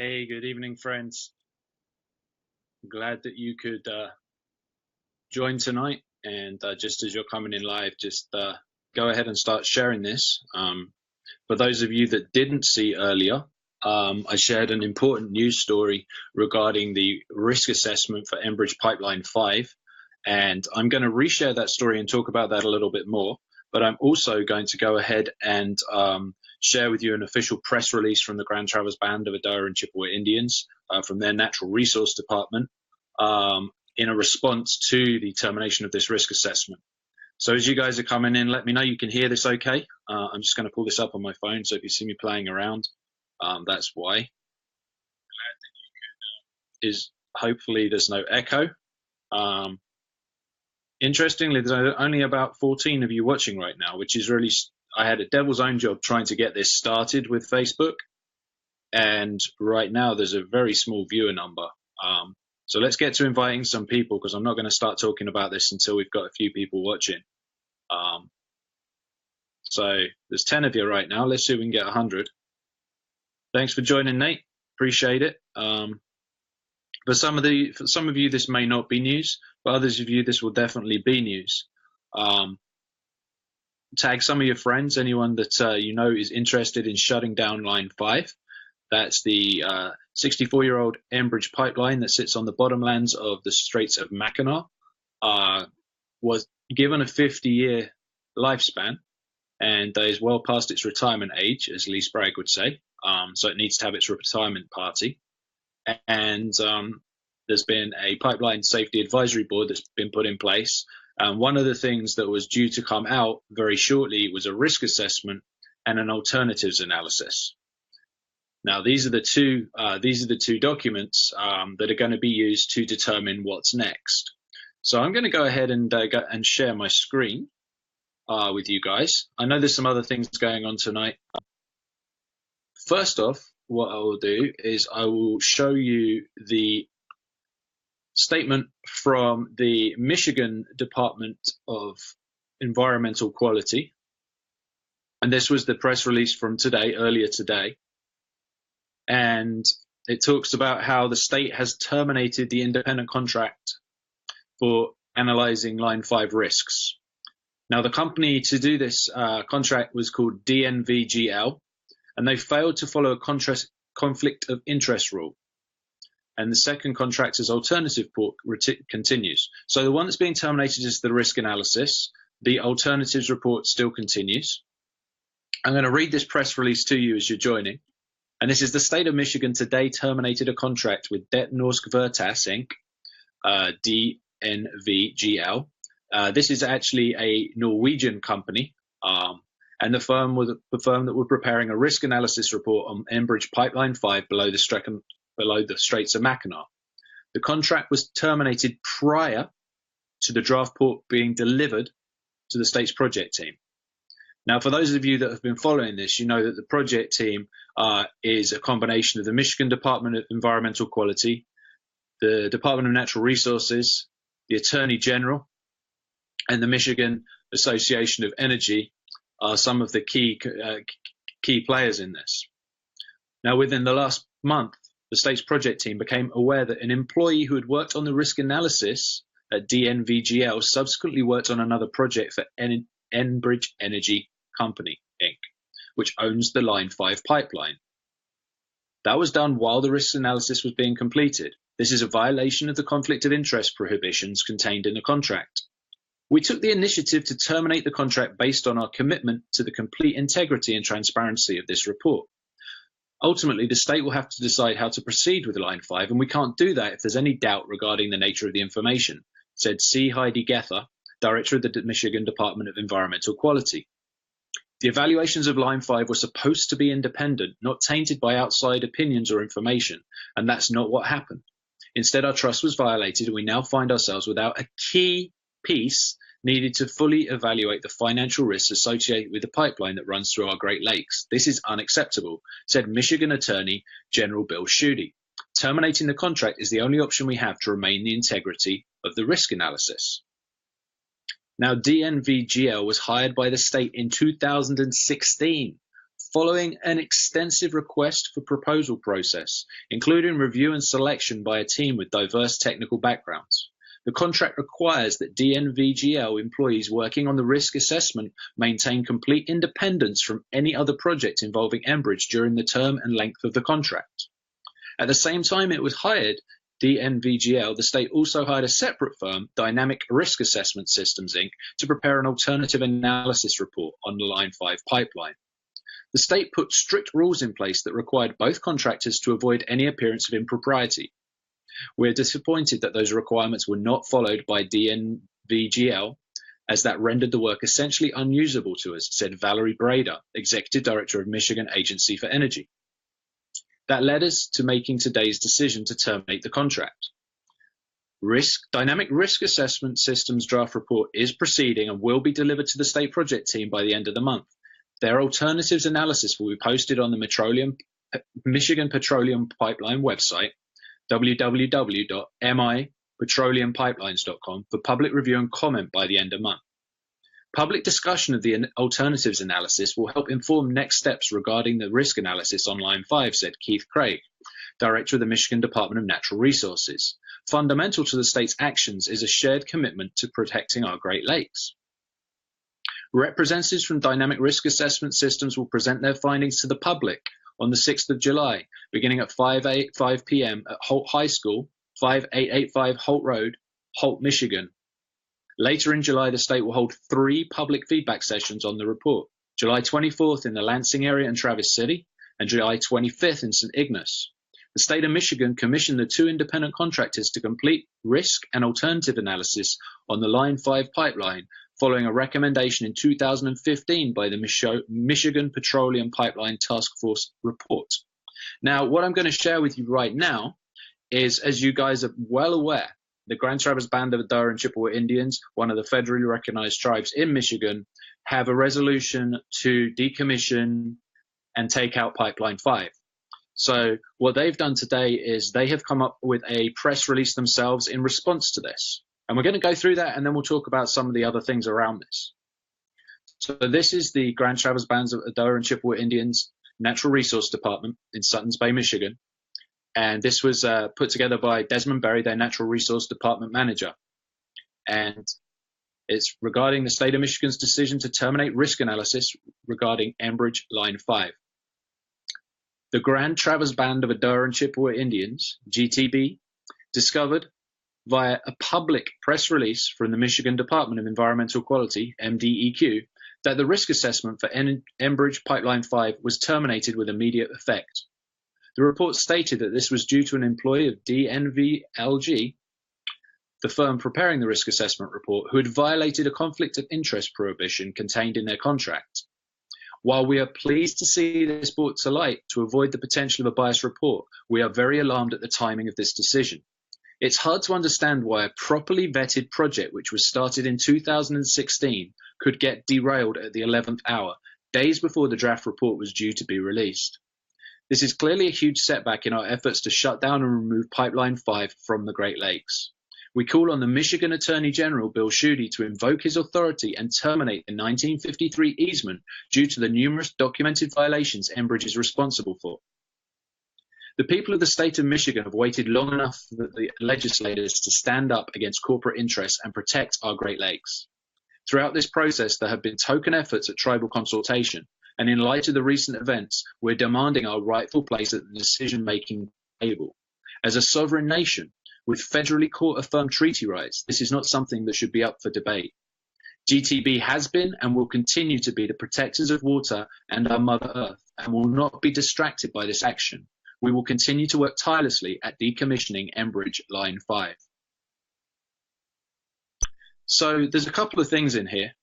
Hey, good evening, friends. Glad that you could join tonight. And just as you're coming in live, just go ahead and start sharing this. For those of you that didn't see earlier, I shared an important news story regarding the risk assessment for Enbridge Pipeline 5. And I'm going to reshare that story and talk about that a little bit more. But I'm also going to go ahead and share with you an official press release from the Grand Traverse Band of Ottawa and Chippewa Indians from their Natural Resource Department in a response to the termination of this risk assessment. So as you guys are coming in, let me know you can hear this okay. I'm just going to pull this up on my phone, so if you see me playing around, that's why. Hopefully there's no echo. Interestingly, there's only about 14 of you watching right now, which is really, I had a devil's own job trying to get this started with Facebook. And right now there's a very small viewer number. So let's get to inviting some people, because I'm not going to start talking about this until we've got a few people watching. So there's 10 of you right now. Let's see if we can get 100. Thanks for joining, Nate. Appreciate it. For some of you, this may not be news. For others of you, this will definitely be news. Tag some of your friends, anyone that you know is interested in shutting down Line 5. That's the 64-year-old Enbridge pipeline that sits on the bottomlands of the Straits of Mackinac. Was given a 50-year lifespan and is well past its retirement age, as Lee Sprague would say. So it needs to have its retirement party. And there's been a pipeline safety advisory board that's been put in place. One of the things that was due to come out very shortly was a risk assessment and an alternatives analysis. Now, these are the two documents that are going to be used to determine what's next. So I'm going to go ahead and share my screen with you guys. I know there's some other things going on tonight. First off, what I will do is I will show you the statement from the Michigan Department of Environmental Quality. And this was the press release from earlier today. And it talks about how the state has terminated the independent contract for analyzing Line 5 risks. Now, the company to do this contract was called DNVGL, and they failed to follow a conflict of interest rule. And the second contractor's alternative report continues. So the one that's being terminated is the risk analysis. The alternatives report still continues. I'm going to read this press release to you as you're joining. And this is: the state of Michigan today terminated a contract with Det Norsk Veritas Inc., DNVGL. This is actually a Norwegian company, and the firm that were preparing a risk analysis report on Enbridge Pipeline 5 below the Straits of Mackinac. The contract was terminated prior to the draft report being delivered to the state's project team. Now, for those of you that have been following this, you know that the project team is a combination of the Michigan Department of Environmental Quality, the Department of Natural Resources, the Attorney General, and the Michigan Association of Energy are some of the key players in this. Now, within the last month, the state's project team became aware that an employee who had worked on the risk analysis at DNVGL subsequently worked on another project for Enbridge Energy Company, Inc., which owns the Line 5 pipeline. That was done while the risk analysis was being completed. This is a violation of the conflict of interest prohibitions contained in the contract. We took the initiative to terminate the contract based on our commitment to the complete integrity and transparency of this report. Ultimately, the state will have to decide how to proceed with Line 5, and we can't do that if there's any doubt regarding the nature of the information, said C. Heidi Gether, Director of the Michigan Department of Environmental Quality. The evaluations of Line 5 were supposed to be independent, not tainted by outside opinions or information, and that's not what happened. Instead, our trust was violated, and we now find ourselves without a key piece needed to fully evaluate the financial risks associated with the pipeline that runs through our Great Lakes. This is unacceptable, said Michigan Attorney General Bill Schuette. Terminating the contract is the only option we have to remain the integrity of the risk analysis. Now, DNVGL was hired by the state in 2016 Following an extensive request for proposal process, including review and selection by a team with diverse technical backgrounds, the contract requires that DNVGL employees working on the risk assessment maintain complete independence from any other project involving Enbridge during the term and length of the contract. At the same time it was hired, DNVGL, the state also hired a separate firm, Dynamic Risk Assessment Systems, Inc., to prepare an alternative analysis report on the Line 5 pipeline. The state put strict rules in place that required both contractors to avoid any appearance of impropriety. We're disappointed that those requirements were not followed by DNVGL, as that rendered the work essentially unusable to us, said Valerie Brader, Executive Director of Michigan Agency for Energy. That led us to making today's decision to terminate the contract. Dynamic Risk Assessment Systems draft report is proceeding and will be delivered to the state project team by the end of the month. Their alternatives analysis will be posted on the Michigan Petroleum Pipeline website, www.mipetroleumPipelines.com, for public review and comment by the end of month. Public discussion of the alternatives analysis will help inform next steps regarding the risk analysis on Line 5, said Keith Craig, Director of the Michigan Department of Natural Resources. Fundamental to the state's actions is a shared commitment to protecting our Great Lakes. Representatives from Dynamic Risk Assessment Systems will present their findings to the public on the 6th of July, beginning at 5 p.m. at Holt High School, 5885 Holt Road, Holt, Michigan. Later in July, the state will hold 3 public feedback sessions on the report, July 24th in the Lansing area and Traverse City, and July 25th in St. Ignace. The state of Michigan commissioned the 2 independent contractors to complete risk and alternative analysis on the Line 5 pipeline, following a recommendation in 2015 by the Michigan Petroleum Pipeline Task Force report. Now, what I'm going to share with you right now is, as you guys are well aware, the Grand Traverse Band of Ottawa and Chippewa Indians, one of the federally recognized tribes in Michigan, have a resolution to decommission and take out Pipeline 5. So what they've done today is they have come up with a press release themselves in response to this. And we're going to go through that, and then we'll talk about some of the other things around this. So this is the Grand Traverse Bands of Ottawa and Chippewa Indians Natural Resource Department in Suttons Bay, Michigan. And this was put together by Desmond Berry, their Natural Resource Department manager. And it's regarding the state of Michigan's decision to terminate risk analysis regarding Enbridge Line 5. The Grand Traverse Band of Ottawa and Chippewa Indians, GTB, discovered via a public press release from the Michigan Department of Environmental Quality, MDEQ, that the risk assessment for Enbridge Pipeline 5 was terminated with immediate effect. The report stated that this was due to an employee of DNVLG, the firm preparing the risk assessment report, who had violated a conflict of interest prohibition contained in their contract. While we are pleased to see this brought to light to avoid the potential of a biased report, we are very alarmed at the timing of this decision. It's hard to understand why a properly vetted project, which was started in 2016, could get derailed at the 11th hour, days before the draft report was due to be released. This is clearly a huge setback in our efforts to shut down and remove Pipeline 5 from the Great Lakes. We call on the Michigan Attorney General, Bill Schuette, to invoke his authority and terminate the 1953 easement due to the numerous documented violations Enbridge is responsible for. The people of the state of Michigan have waited long enough for the legislators to stand up against corporate interests and protect our Great Lakes. Throughout this process, there have been token efforts at tribal consultation, and in light of the recent events, we're demanding our rightful place at the decision-making table. As a sovereign nation, with federally court-affirmed treaty rights, this is not something that should be up for debate. GTB has been and will continue to be the protectors of water and our Mother Earth, and will not be distracted by this action. We will continue to work tirelessly at decommissioning Enbridge Line 5. So there's a couple of things in here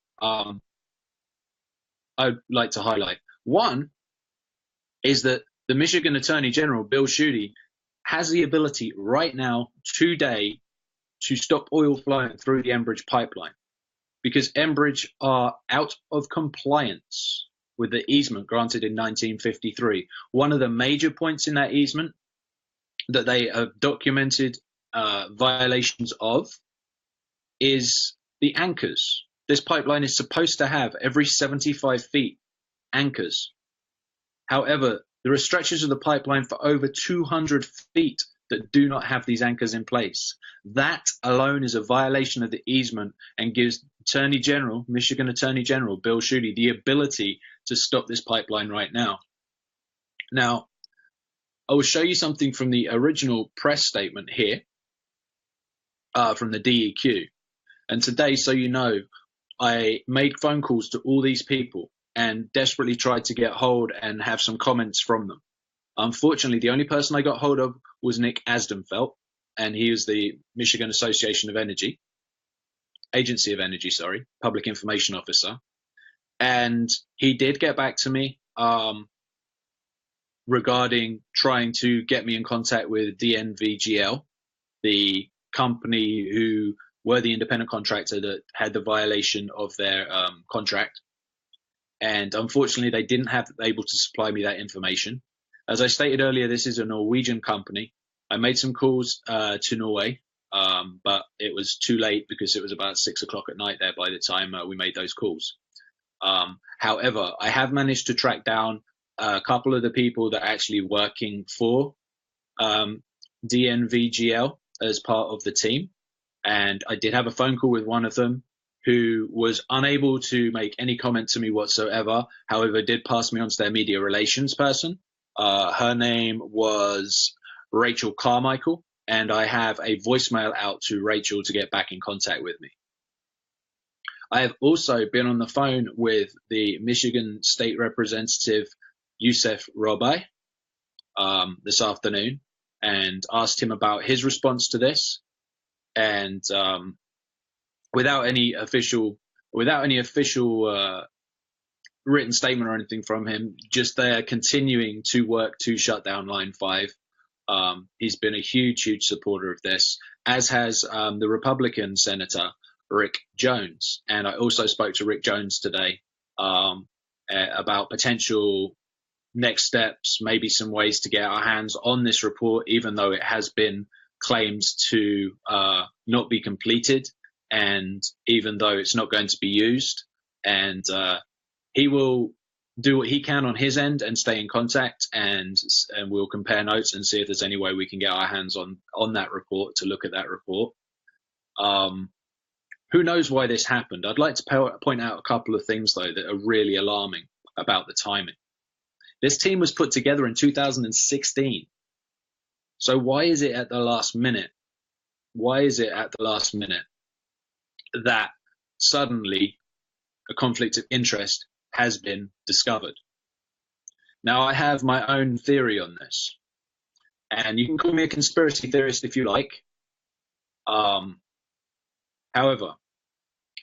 I'd like to highlight. One is that the Michigan Attorney General, Bill Schuette, has the ability right now, today, to stop oil flowing through the Enbridge pipeline, because Enbridge are out of compliance with the easement granted in 1953. One of the major points in that easement that they have documented violations of is the anchors. This pipeline is supposed to have every 75 feet anchors. However, there are stretches of the pipeline for over 200 feet that do not have these anchors in place. That alone is a violation of the easement and gives Michigan Attorney General Bill Schuette the ability to stop this pipeline right now. Now, I will show you something from the original press statement here from the DEQ. And today, so you know, I made phone calls to all these people and desperately tried to get hold and have some comments from them. Unfortunately, the only person I got hold of was Nick Asdenfelt, and he is the Michigan Agency of Energy, Public Information Officer. And he did get back to me regarding trying to get me in contact with DNVGL, the company who were the independent contractor that had the violation of their contract. And unfortunately, they didn't have able to supply me that information. As I stated earlier, this is a Norwegian company. I made some calls to Norway, but it was too late because it was about 6 o'clock at night there by the time we made those calls. However, I have managed to track down a couple of the people that are actually working for DNVGL as part of the team. And I did have a phone call with one of them who was unable to make any comment to me whatsoever. However, did pass me on to their media relations person. Her name was Rachel Carmichael, and I have a voicemail out to Rachel to get back in contact with me. I have also been on the phone with the Michigan State Representative Youssef Robai this afternoon and asked him about his response to this. And without any official written statement or anything from him, just they're continuing to work to shut down Line 5. He's been a huge supporter of this, as has the Republican Senator Rick Jones. And I also spoke to Rick Jones today about potential next steps, maybe some ways to get our hands on this report, even though it has been claimed to not be completed, and even though it's not going to be used. And he will do what he can on his end and stay in contact, and we'll compare notes and see if there's any way we can get our hands on that report, to look at that report. Who knows why this happened? I'd like to point out a couple of things, though, that are really alarming about the timing. This team was put together in 2016. So why is it at the last minute? Why is it at the last minute that suddenly a conflict of interest has been discovered? Now, I have my own theory on this, and you can call me a conspiracy theorist if you like. However,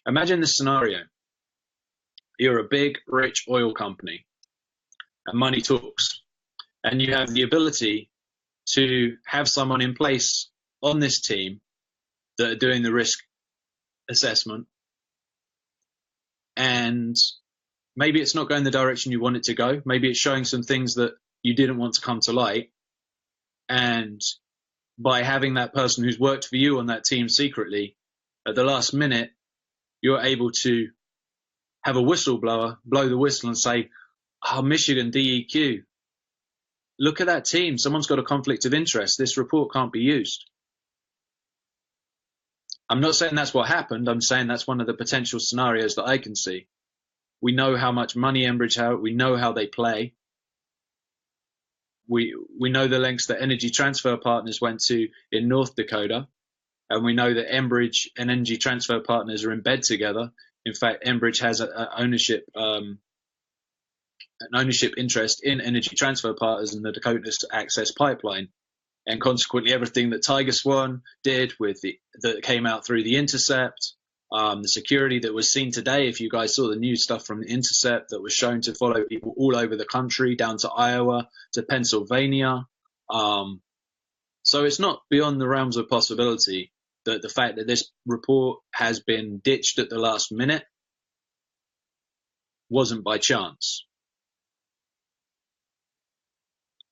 imagine this scenario. You're a big, rich oil company, and money talks, and you have the ability to have someone in place on this team that are doing the risk assessment, and maybe it's not going the direction you want it to go. Maybe it's showing some things that you didn't want to come to light, and by having that person who's worked for you on that team secretly, at the last minute, you're able to have a whistleblower blow the whistle and say, "Oh, Michigan DEQ, look at that team. Someone's got a conflict of interest. This report can't be used." I'm not saying that's what happened. I'm saying that's one of the potential scenarios that I can see. We know how much money Enbridge have. We know how they play. We know the lengths that Energy Transfer Partners went to in North Dakota. And we know that Enbridge and Energy Transfer Partners are in bed together. In fact, Enbridge has an ownership interest in Energy Transfer Partners and the Dakota Access Pipeline. And consequently, everything that Tiger Swan did that came out through the Intercept, the security that was seen today, if you guys saw the news stuff from the Intercept that was shown to follow people all over the country, down to Iowa, to Pennsylvania. So it's not beyond the realms of possibility that the fact that this report has been ditched at the last minute wasn't by chance.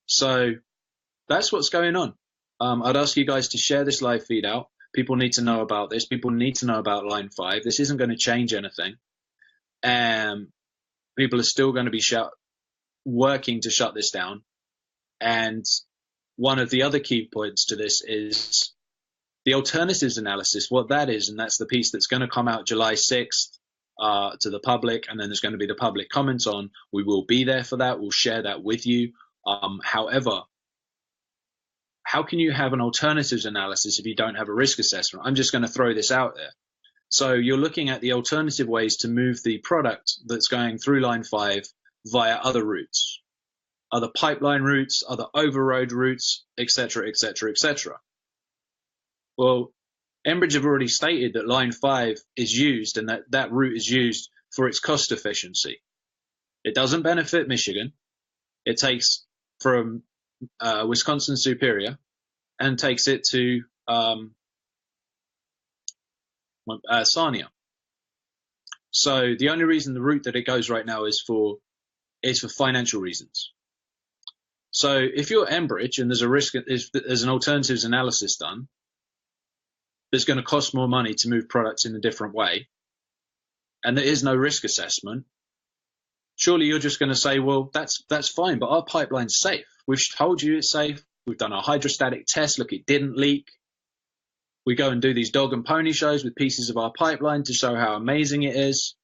So that's what's going on. I'd ask you guys to share this live feed out. People need to know about this. People need to know about Line 5. This isn't going to change anything. People are still going to be working to shut this down. And one of the other key points to this is the alternatives analysis, what that is, and that's the piece that's going to come out July 6th to the public, and then there's going to be the public comments on. We will be there for that. We'll share that with you. However, how can you have an alternatives analysis if you don't have a risk assessment? I'm just going to throw this out there. So you're looking at the alternative ways to move the product that's going through Line 5 via other routes, other pipeline routes, other overroad routes, etc., etc., etc. Well, Enbridge have already stated that Line 5 is used and that route is used for its cost efficiency. It doesn't benefit Michigan. It takes from Wisconsin Superior and takes it to Sarnia. So the only reason the route that it goes right now is for financial reasons. So if you're Enbridge and there's an alternatives analysis done, there's going to cost more money to move products in a different way, and there is no risk assessment, surely you're just going to say, well, that's fine, but our pipeline's safe. We've told you it's safe. We've done our hydrostatic test. Look, it didn't leak. We go and do these dog and pony shows with pieces of our pipeline to show how amazing it is.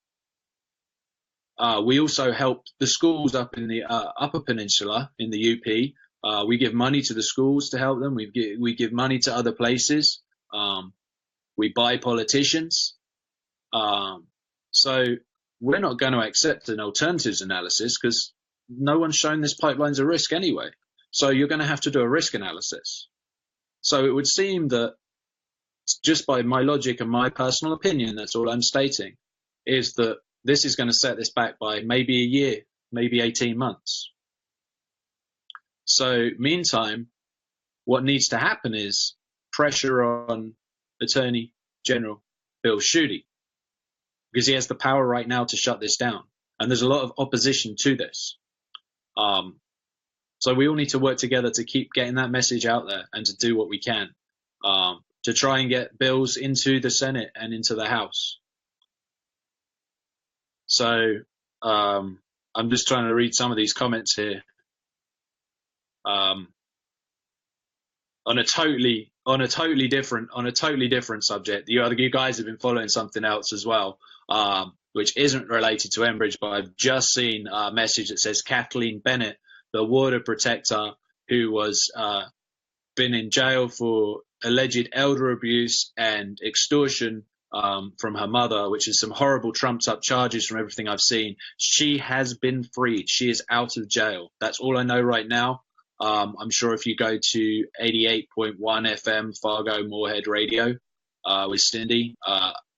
We also help the schools up in the Upper Peninsula in the UP. We give money to the schools to help them. We give money to other places. We buy politicians. So we're not going to accept an alternatives analysis because no one's shown this pipeline's a risk anyway. So you're going to have to do a risk analysis. So it would seem that just by my logic and my personal opinion, that's all I'm stating, is that this is going to set this back by maybe a year, maybe 18 months. So meantime, what needs to happen is pressure on Attorney General Bill Schuette, because he has the power right now to shut this down. And there's a lot of opposition to this. So we all need to work together to keep getting that message out there and to do what we can to try and get bills into the Senate and into the House. So I'm just trying to read some of these comments here. On a totally different subject. You guys have been following something else as well, which isn't related to Enbridge, but I've just seen a message that says Kathleen Bennett, the water protector who was been in jail for alleged elder abuse and extortion from her mother, which is some horrible trumped up charges from everything I've seen. She has been freed. She is out of jail. That's all I know right now. I'm sure if you go to 88.1 FM Fargo Moorhead Radio with Cindy,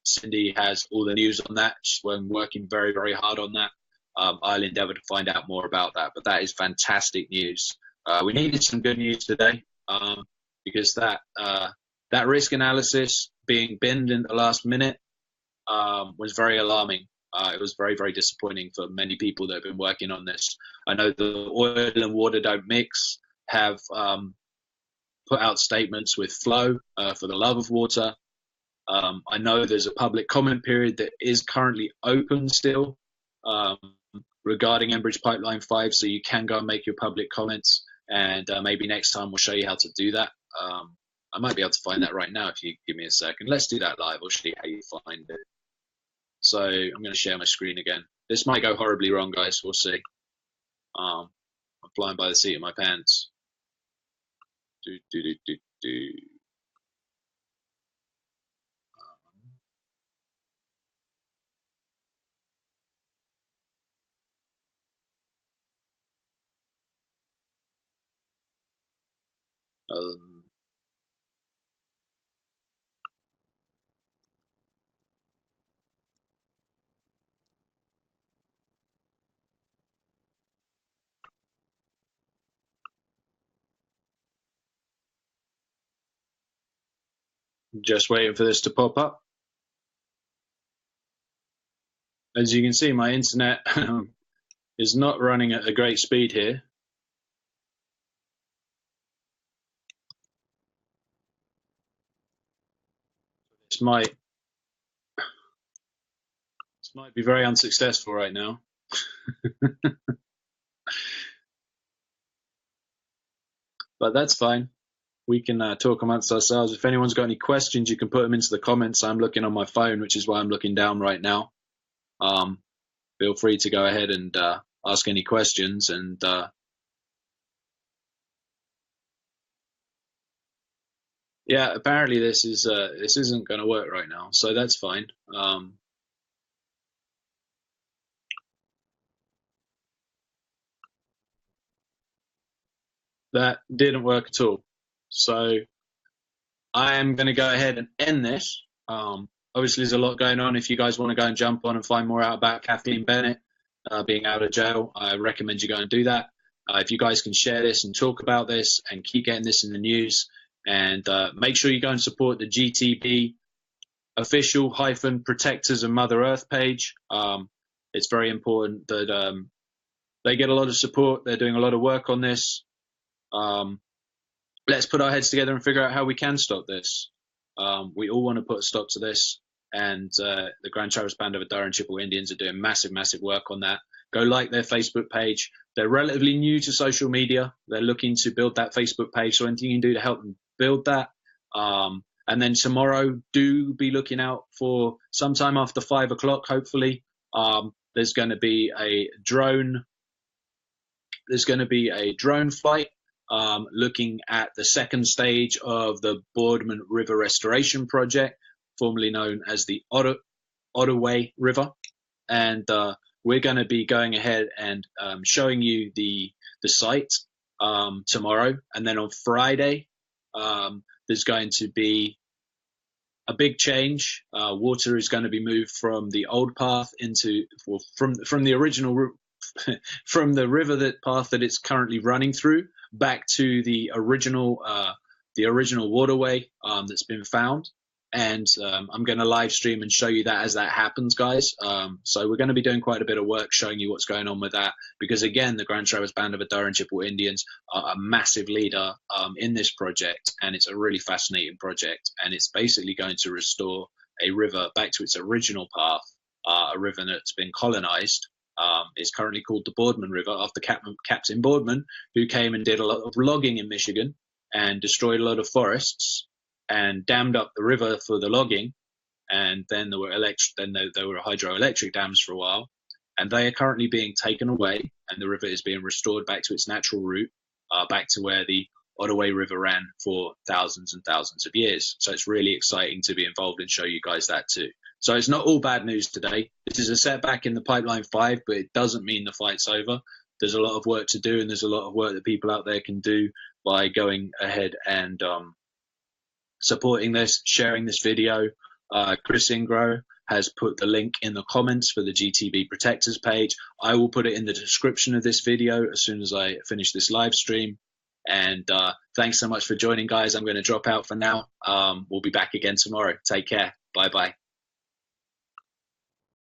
Cindy has all the news on that. She's been working very, very hard on that. I'll endeavour to find out more about that, but that is fantastic news. We needed some good news today because that risk analysis being binned in the last minute was very alarming. It was very, very disappointing for many people that have been working on this. I know the Oil and Water Don't Mix have put out statements with Flow for the love of water. I know there's a public comment period that is currently open still regarding Enbridge Pipeline 5, so you can go and make your public comments, and maybe next time we'll show you how to do that. I might be able to find that right now if you give me a second. Let's do that live. I'll show you how you find it. So I'm going to share my screen again. This might go horribly wrong, guys. We'll see. I'm flying by the seat of my pants. Just waiting for this to pop up. As you can see, my internet is not running at a great speed here. This might be very unsuccessful right now. but that's fine. We can talk amongst ourselves. If anyone's got any questions, you can put them into the comments. I'm looking on my phone, which is why I'm looking down right now. Feel free to go ahead and ask any questions. And yeah, apparently this isn't going to work right now, so that's fine. That didn't work at all. So I am going to go ahead and end this. Obviously, there's a lot going on. If you guys want to go and jump on and find more out about Kathleen Bennett being out of jail, I recommend you go and do that. If you guys can share this and talk about this and keep getting this in the news, and make sure you go and support the GTB official Protectors of Mother Earth page. It's very important that they get a lot of support. They're doing a lot of work on this. Let's put our heads together and figure out how we can stop this. We all want to put a stop to this, and the Grand Traverse Band of Adair and Chippewa Indians are doing massive work on that. Go like their Facebook page. They're relatively new to social media. They're looking to build that Facebook page, so anything you can do to help them build that. And then tomorrow, do be looking out for sometime after 5 o'clock, hopefully. There's going to be a drone. There's going to be a drone flight looking at the second stage of the Boardman River Restoration Project, formerly known as the Ottawa River. And we're going to be going ahead and showing you the site tomorrow. And then on Friday, there's going to be a big change. Water is going to be moved from the old path from the original from the river path that it's currently running through back to the original waterway that's been found. And I'm going to live stream and show you that as that happens, guys. So we're going to be doing quite a bit of work showing you what's going on with that, because again, the Grand Traverse Band of Adair and Chippewa Indians are a massive leader in this project, and it's a really fascinating project, and it's basically going to restore a river back to its original path, a river that's been colonized. It's currently called the Boardman River after Captain Boardman, who came and did a lot of logging in Michigan and destroyed a lot of forests and dammed up the river for the logging. And then there were hydroelectric dams for a while, and they are currently being taken away, and the river is being restored back to its natural route, back to where the Ottawa River ran for thousands and thousands of years. So it's really exciting to be involved and show you guys that too. So it's not all bad news today. This is a setback in the Pipeline 5, but it doesn't mean the fight's over. There's a lot of work to do, and there's a lot of work that people out there can do by going ahead and supporting this, sharing this video. Chris Ingro has put the link in the comments for the GTB Protectors page. I will put it in the description of this video as soon as I finish this live stream. And thanks so much for joining, guys. I'm going to drop out for now. We'll be back again tomorrow. Take care. Bye-bye.